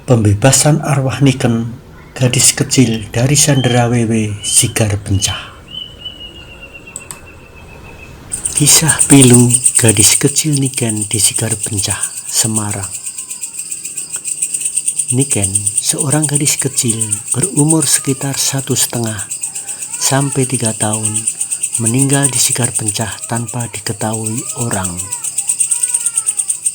Pembebasan arwah Niken, gadis kecil dari Sandera Wewe Sigar Pencah. Kisah pilu gadis kecil Niken di Sigar Pencah, Semarang. Niken, seorang gadis kecil berumur sekitar 1,5 sampai 3 tahun, meninggal di Sigar Pencah tanpa diketahui orang.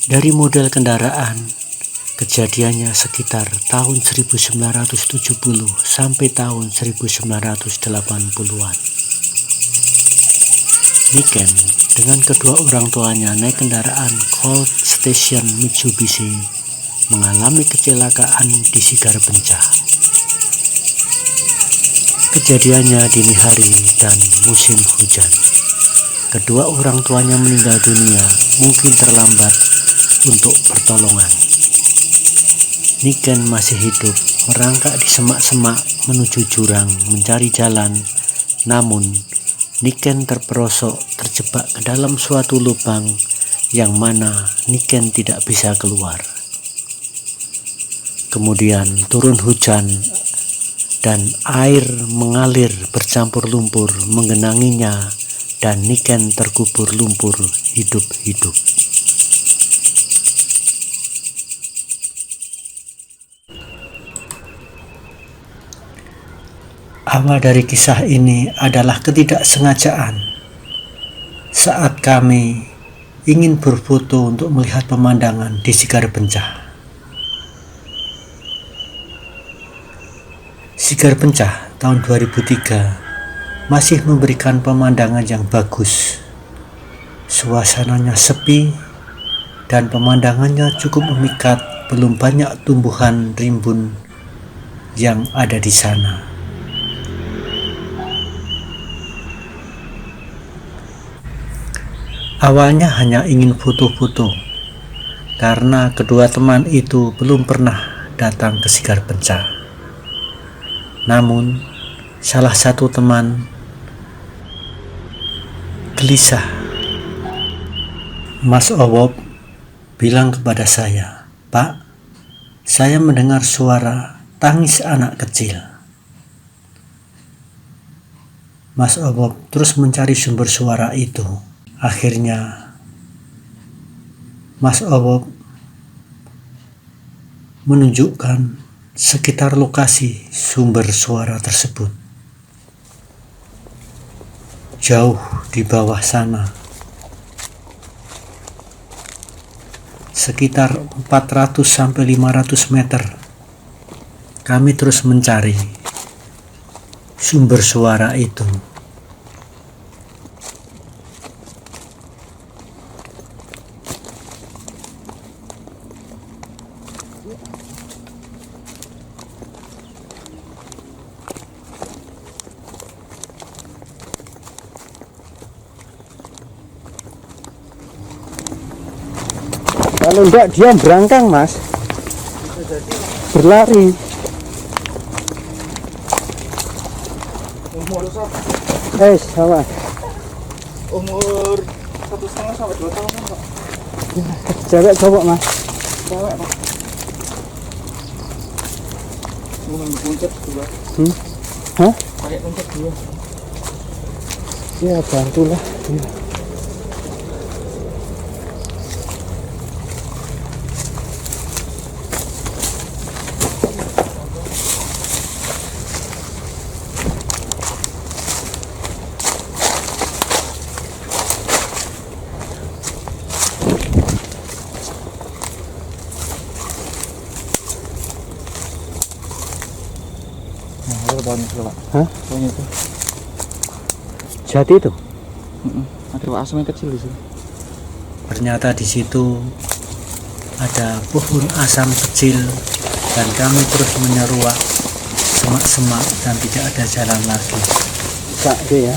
Dari model kendaraan, kejadiannya sekitar tahun 1970 sampai tahun 1980-an. Niken dengan kedua orang tuanya naik kendaraan Colt Station Mitsubishi mengalami kecelakaan di Sigar Pencah. Kejadiannya dini hari dan musim hujan. Kedua orang tuanya meninggal dunia mungkin terlambat untuk pertolongan. Niken masih hidup, merangkak di semak-semak menuju jurang mencari jalan. Namun, Niken terperosok terjebak ke dalam suatu lubang yang mana Niken tidak bisa keluar. Kemudian turun hujan dan air mengalir bercampur lumpur menggenanginya dan Niken terkubur lumpur hidup-hidup. Awal dari kisah ini adalah ketidaksengajaan saat kami ingin berfoto untuk melihat pemandangan di Sigar Pencah. Sigar Pencah tahun 2003 masih memberikan pemandangan yang bagus. Suasananya sepi dan pemandangannya cukup memikat, belum banyak tumbuhan rimbun yang ada di sana. Awalnya hanya ingin foto-foto karena kedua teman itu belum pernah datang ke Sigar Pencah. Namun salah satu teman gelisah. Mas Owop bilang kepada saya, "Pak, saya mendengar suara tangis anak kecil." Mas Owop terus mencari sumber suara itu. Akhirnya Mas Owop menunjukkan sekitar lokasi sumber suara tersebut. Jauh di bawah sana, sekitar 400-500 meter, kami terus mencari sumber suara itu. Kalau enggak dia berangkang, Mas. Berlari. Umur Sama. umur 1,5 sampai 2 tahun, Pak. Cewek cowok, Mas? Cewek, Pak. Muncet 2. Hah? Kayak muncet 2. Ya, bantulah. Ya. Banyak itu, Pak. Hah? Banyak itu. Jati itu? Ada asam yang kecil di sini. Ternyata di situ ada pohon asam kecil dan kami terus menyeruak semak-semak dan tidak ada jalan lagi. Kak dia ya.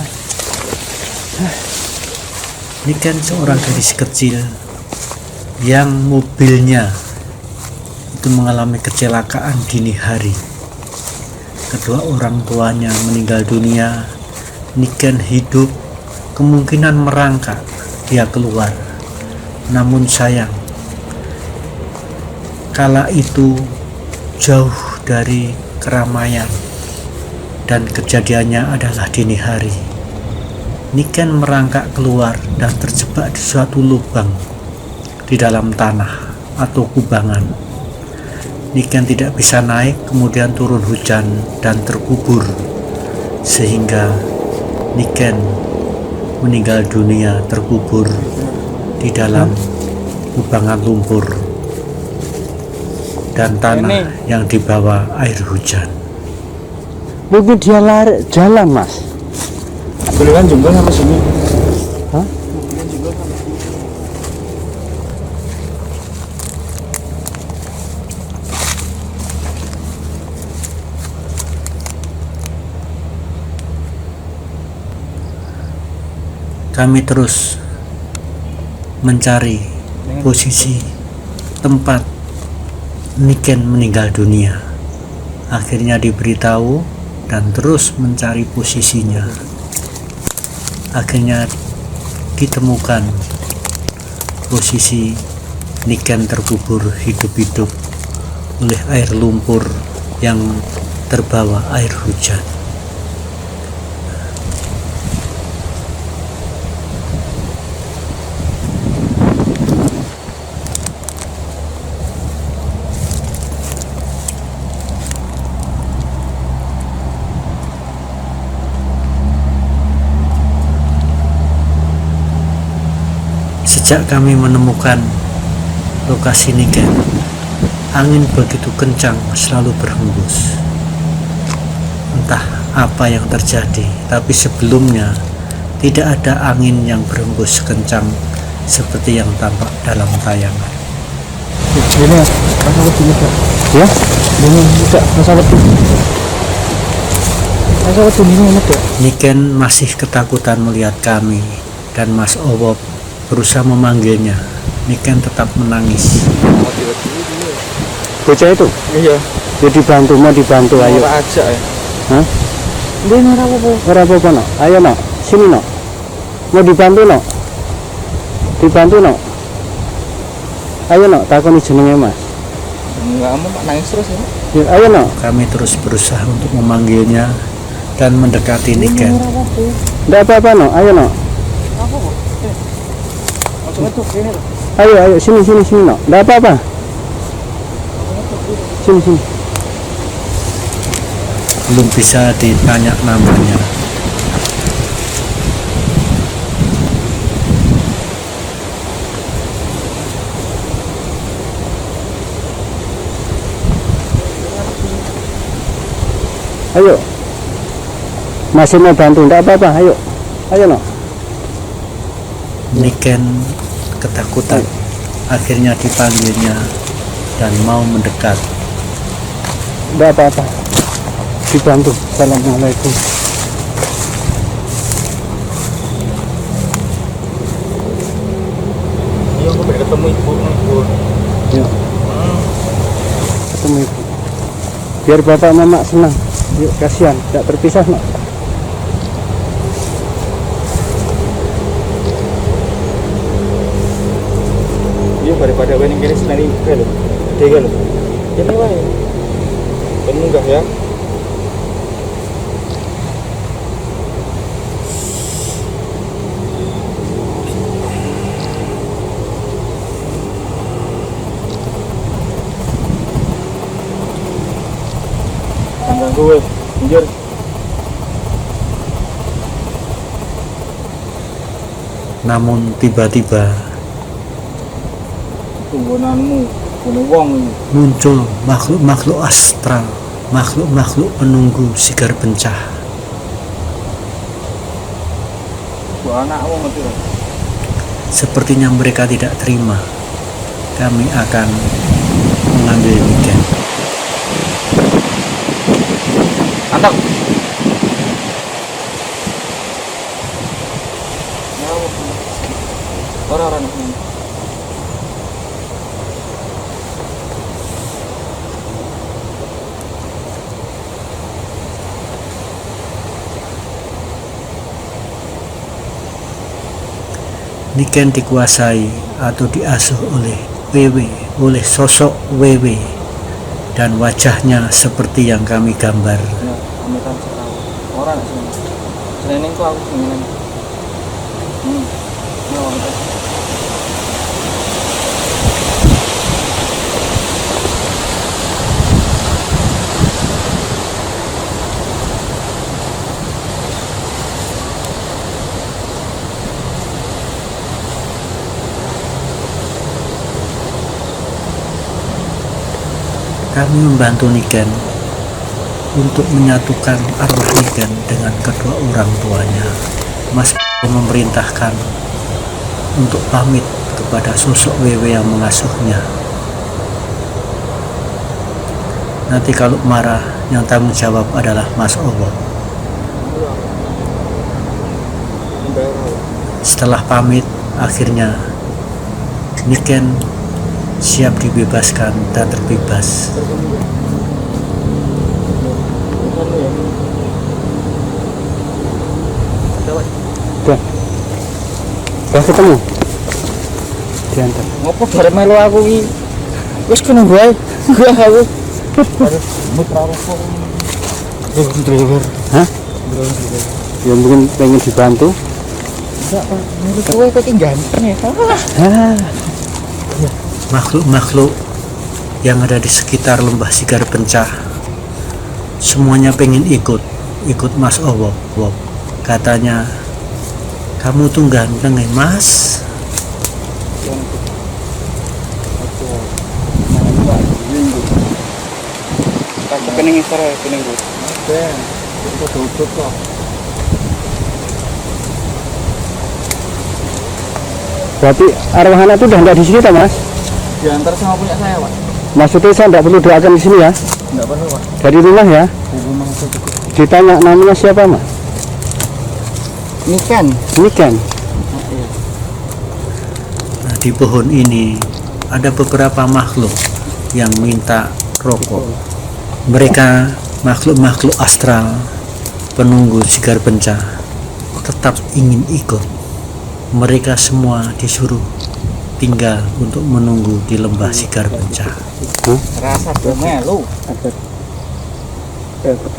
Niken seorang gadis kecil yang mobilnya itu mengalami kecelakaan dini hari. Kedua orang tuanya meninggal dunia. Niken hidup, kemungkinan merangkak dia keluar. Namun sayang, kala itu jauh dari keramaian, dan kejadiannya adalah dini hari. Niken merangkak keluar dan terjebak di suatu lubang di dalam tanah atau kubangan. Niken tidak bisa naik, kemudian turun hujan dan terkubur, sehingga Niken meninggal dunia terkubur di dalam kubangan lumpur dan tanah yang dibawa air hujan. Mungkin dia lari jalan, Mas. Belikan jungkol sama sini. Hah? Belikan jungkol sama sini. Kami terus mencari posisi tempat Niken meninggal dunia. Akhirnya diberitahu dan terus mencari posisinya. Akhirnya ditemukan posisi Niken terkubur hidup-hidup oleh air lumpur yang terbawa air hujan. Sejak kami menemukan lokasi Niken, angin begitu kencang selalu berhembus. Entah apa yang terjadi, tapi sebelumnya tidak ada angin yang berhembus kencang seperti yang tampak dalam tayangan. Ini masalah ini Kak. Ya? Ini tidak masalah ini. Masalah ini Kak. Niken masih ketakutan melihat kami dan Mas Owo berusaha memanggilnya. Niken tetap menangis. Bocah itu? Iya. Ya dibantu, mau dibantu, ayo. Ora aja ya. Hah? Ini ora apa-apa. Ora apa-apa, no. Ayo, no. Sini, no. Mau dibantu, no. Dibantu, no. Ayo, no. Takoni jenenge, Mas. Enggak mau Pak nangis terus ya. Ya, ayo, no. Kami terus berusaha untuk memanggilnya dan mendekati Niken. Nggak apa-apa, no. Ayo, no. Apa kok? Langsung ngetuk ini loh. Ayo, sini, no. Nggak apa-apa. Sini. Belum bisa ditanya namanya. Ayo. Masih mau bantu, nggak apa-apa. Ayo, no. Niken ketakutan. Akhirnya dipanggilnya dan mau mendekat. Nggak apa-apa. Dibantu. Assalamualaikum. Iya, aku pengen ketemu ibu. Ya. Ketemu ibu. Biar bapak mama senang. Yuk, kasihan, tidak terpisah, no. Iya, daripada wening kene senani ke lho. Gede lho. Kene wae. Munggah ya. Tangga gue, pinggir. Namun tiba-tiba Tunggonanmu, bunuh wong ini. muncul makhluk-makhluk astral, makhluk-makhluk penunggu sigar pencah. Bu anakmu ngerti kan? Sepertinya mereka tidak terima. Kami akan mengambil Niken. Antap. Orang-orang ini. Niken dikuasai atau diasuh oleh WW, oleh sosok WW dan wajahnya seperti yang kami gambar. Ya, pamitan sekali. Orang sih. Training kok aku pengen. Ya, pamitan. Kami membantu Niken untuk menyatukan arwah Niken dengan kedua orang tuanya. Mas memerintahkan untuk pamit kepada sosok Wewe yang mengasuhnya. Nanti kalau marah, yang tanggung jawab adalah Mas Owo. Setelah pamit, akhirnya Niken siap dibebaskan dan terbebas. Udah ketemu diantar. Ngopo bareng melu aku iki? Wis kena gue. Gue aku. Aduh, mutra rokok. Driver. Hah? Ya mungkin pengen dibantu. Enggak, Pak. Menurut gue kok ganteng ya. Makhluk-makhluk yang ada di sekitar lembah Sigar Pencah semuanya pengen ikut Mas Owo. Katanya, kamu tuh ganteng ya Mas. Aku kening isor ya, kening gue. Ben, itu duduk kok. Berarti arwah anak itu udah enggak di sini tak Mas? Diantar sama punya saya, Pak. Maksudnya saya enggak perlu doakan di sini ya? Enggak perlu, Pak. Dari rumah ya? Di rumah saya cukup. Ditanya namanya siapa Mas? Niken. Niken. Nah, di pohon ini ada beberapa makhluk yang minta rokok. Mereka makhluk-makhluk astral penunggu Sigar Pencah tetap ingin ikut. Mereka semua disuruh tinggal untuk menunggu di lembah Sigar Pencah. Rasa melu. Ada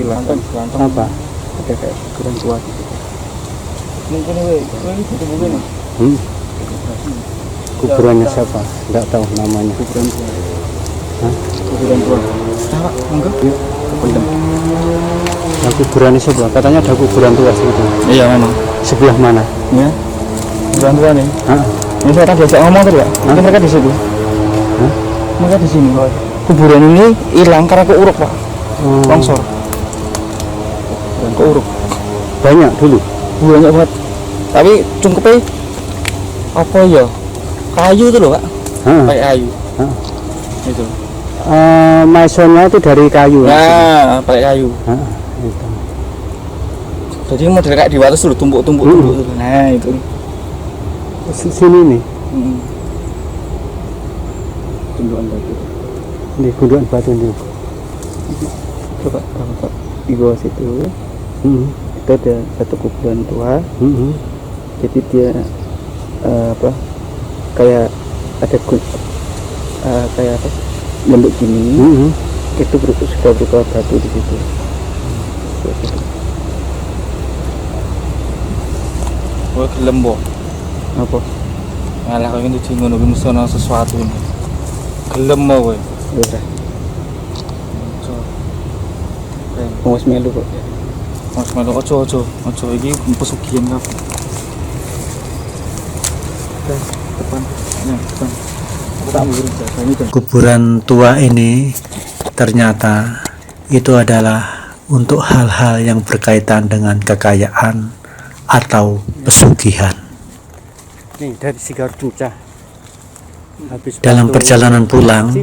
Lantang. apa? Ada kayak ukuran tua gitu. Mungkin itu mungkin. Kuburannya siapa? Enggak tahu namanya. Kuburan tua. Hah? Kuburan tua. Tahu, enggak? Yuk. Kependem. Nah, kuburannya siapa? Katanya ada kuburan tua situ. Iya, memang. Sebelah mana? Ya. Kuburan tua nih. Hah? Ini saya tadi diajak ngomong tadi, Pak. Mungkin mereka di situ. Hah? Mereka di sini, Pak. Kuburan ini hilang karena keuruk, Pak. Longsor. Dan keuruk. Banyak dulu. Banyak banget. Tapi cungkupnya apa ya? Kayu itu loh, Pak. Hah? Pakai kayu. Hah? Itu. Masonnya itu dari kayu. Nah, pakai kayu. Hah? Itu. Jadi model kayak di wates dulu, tumpuk-tumpuk. Nah, itu. Sini nih. Tumbukan batu. Ini gundukan batu ini. Coba Pak di bawah situ. Itu ada satu kuburan tua. Jadi dia kayak ada kayak apa? Bentuk gini. Itu sudah berupa batu di situ. Wah, gelem apa? Ngalah kau ini ngono ki mesti ana sesuatu ini. Gelem kowe. Ora. Wes melu kok. Wes melu ojo iki pesugihan kabeh. Depan. Ya, depan. Tak murid ini kan. Kuburan tua ini ternyata itu adalah untuk hal-hal yang berkaitan dengan kekayaan atau pesugihan. Nih dari Sigar Pencah. Dalam perjalanan pulang,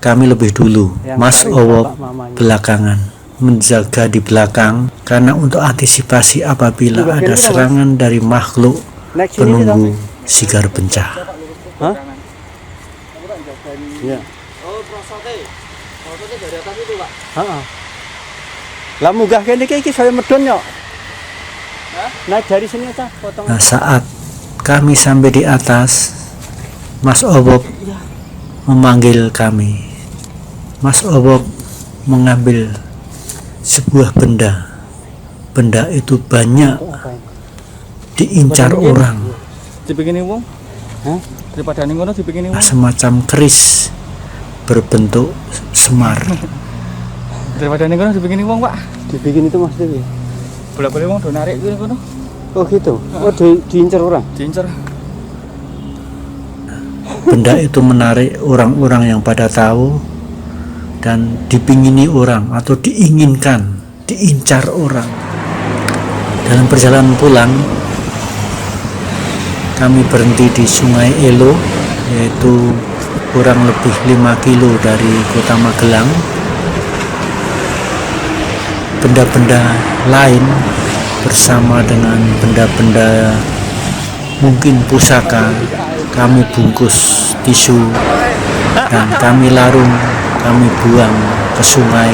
kami lebih dulu, Mas Owo belakangan, menjaga di belakang karena untuk antisipasi apabila ada serangan dari makhluk penunggu Sigar Pencah. Hah? Iya. Oh, prosote. Prosote dari atas itu, Pak. Heeh. Lah munggah kene iki saya medon yo. Naik dari sini aja potong. Nah, saat kami sampai di atas, Mas Owo memanggil kami. Mas Obok mengambil sebuah benda. Benda itu banyak diincar orang. Dibikini wong? Hah? Daripada ning ngono dibikini wong. Semacam keris berbentuk semar. Daripada ning ngono dibikini wong, Pak. Dibikin itu maksudnya? Bola-bola wong do narik kuwi ngono. Oh gitu. Oh diincar orang. Diincer. Benda itu menarik orang-orang yang pada tahu dan dipingini orang atau diinginkan, diincar orang. Dalam perjalanan pulang, kami berhenti di Sungai Elo, yaitu kurang lebih 5 kilo dari kota Magelang. Benda-benda lain bersama dengan benda-benda mungkin pusaka kami bungkus tisu dan kami larung, kami buang ke sungai,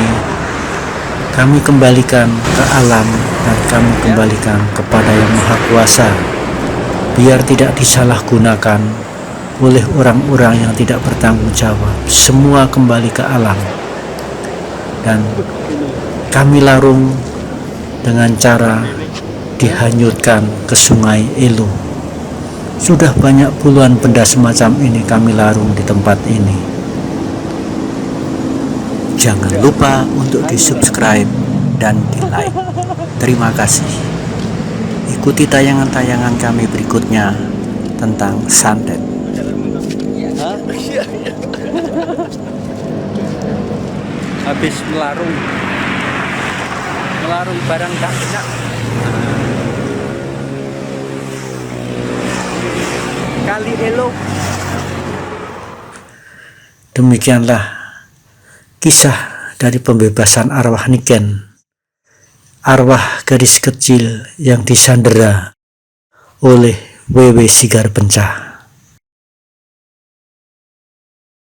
kami kembalikan ke alam dan kami kembalikan kepada Yang Maha Kuasa biar tidak disalahgunakan oleh orang-orang yang tidak bertanggung jawab. Semua kembali ke alam dan kami larung dengan cara dihanyutkan ke Sungai Elo. Sudah banyak puluhan benda semacam ini kami larung di tempat ini. Jangan lupa untuk di-subscribe dan di-like. Terima kasih. Ikuti tayangan-tayangan kami berikutnya tentang santet. Habis melarung barang tak kena. Kali Elo. Demikianlah kisah dari pembebasan arwah Niken, arwah gadis kecil yang disandera oleh WW Sigar Pencah.